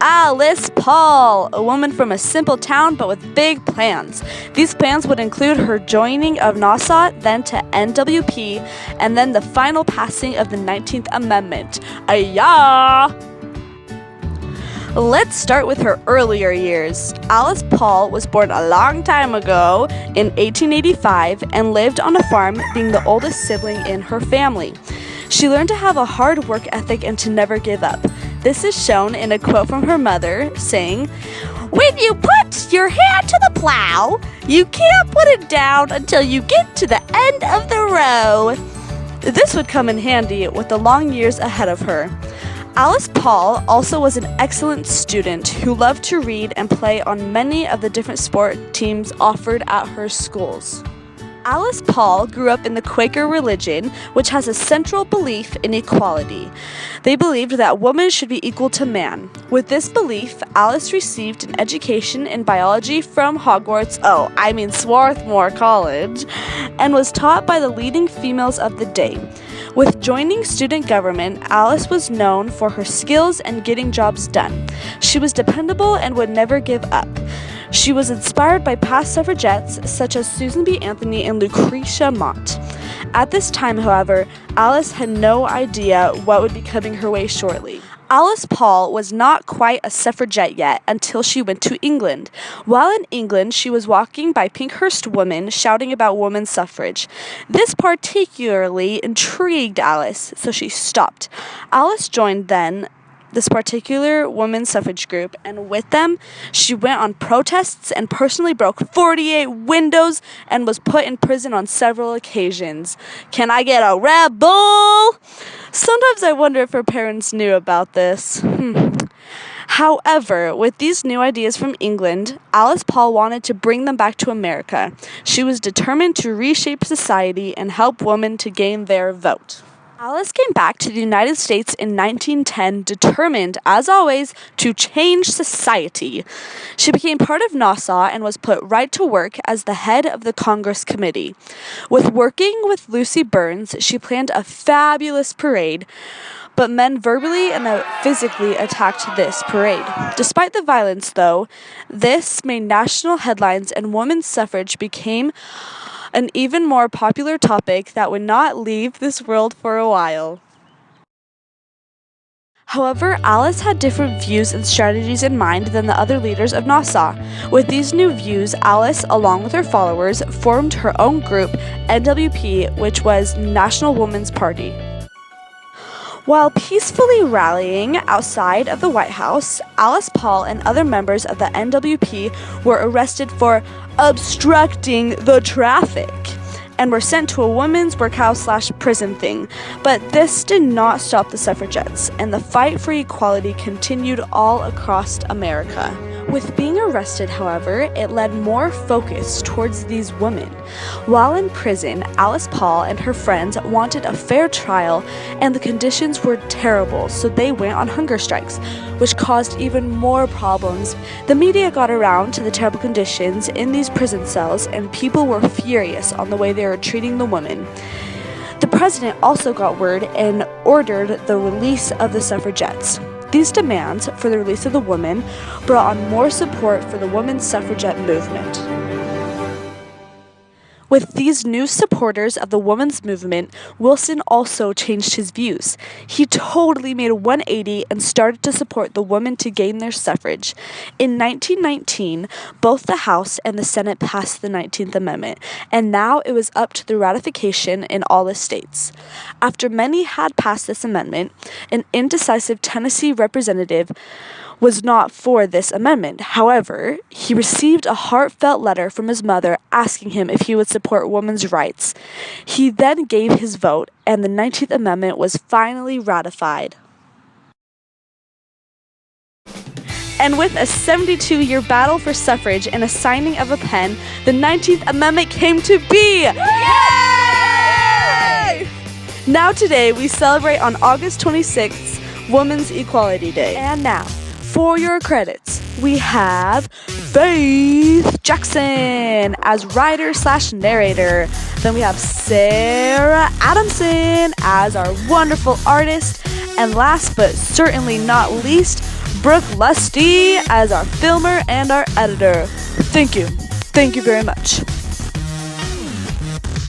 Alice Paul, a woman from a simple town but with big plans. These plans would include her joining of Nassau, then to NWP, and then the final passing of the 19th Amendment. Ayah! Let's start with her earlier years. Alice Paul was born a long time ago in 1885 and lived on a farm, being the oldest sibling in her family. She learned to have a hard work ethic and to never give up. This is shown in a quote from her mother saying, "When you put your hand to the plow, you can't put it down until you get to the end of the row." This would come in handy with the long years ahead of her. Alice Paul also was an excellent student who loved to read and play on many of the different sport teams offered at her schools. Alice Paul grew up in the Quaker religion, which has a central belief in equality. They believed that woman should be equal to man. With this belief, Alice received an education in biology from Swarthmore College, and was taught by the leading females of the day. With joining student government, Alice was known for her skills and getting jobs done. She was dependable and would never give up. She was inspired by past suffragettes such as Susan B. Anthony and Lucretia Mott. At this time, however, Alice had no idea what would be coming her way shortly. Alice Paul was not quite a suffragette yet until she went to England. While in England, she was walking by Pinkhurst women shouting about women's suffrage. This particularly intrigued Alice, so she stopped. Alice joined then this particular women's suffrage group, and with them, she went on protests and personally broke 48 windows and was put in prison on several occasions. Can I get a Red Bull? Sometimes I wonder if her parents knew about this. However, with these new ideas from England, Alice Paul wanted to bring them back to America. She was determined to reshape society and help women to gain their vote. Alice came back to the United States in 1910, determined, as always, to change society. She became part of Nassau and was put right to work as the head of the Congress Committee. With working with Lucy Burns, she planned a fabulous parade, but men verbally and physically attacked this parade. Despite the violence, though, this made national headlines and women's suffrage became an even more popular topic that would not leave this world for a while. However, Alice had different views and strategies in mind than the other leaders of Nassau. With these new views, Alice, along with her followers, formed her own group, NWP, which was National Women's Party. While peacefully rallying outside of the White House, Alice Paul and other members of the NWP were arrested for obstructing the traffic and were sent to a women's workhouse/prison thing. But this did not stop the suffragettes, and the fight for equality continued all across America. With being arrested, however, it led more focus towards these women. While in prison, Alice Paul and her friends wanted a fair trial, and the conditions were terrible, so they went on hunger strikes, which caused even more problems. The media got around to the terrible conditions in these prison cells, and people were furious on the way they were treating the women. The president also got word and ordered the release of the suffragettes. These demands for the release of the women brought on more support for the women's suffragette movement. With these new supporters of the women's movement, Wilson also changed his views. He totally made a 180 and started to support the women to gain their suffrage. In 1919, both the House and the Senate passed the 19th Amendment, and now it was up to the ratification in all the states. After many had passed this amendment, an indecisive Tennessee representative was not for this amendment. However, he received a heartfelt letter from his mother asking him if he would support women's rights. He then gave his vote, and the 19th Amendment was finally ratified. And with a 72-year battle for suffrage and a signing of a pen, the 19th Amendment came to be! Yay! Now today, we celebrate on August 26th, Women's Equality Day. And now, for your credits, we have Faith Jackson as writer/narrator. Then we have Sarah Adamson as our wonderful artist. And last but certainly not least, Brooke Lusty as our filmer and our editor. Thank you. Thank you very much.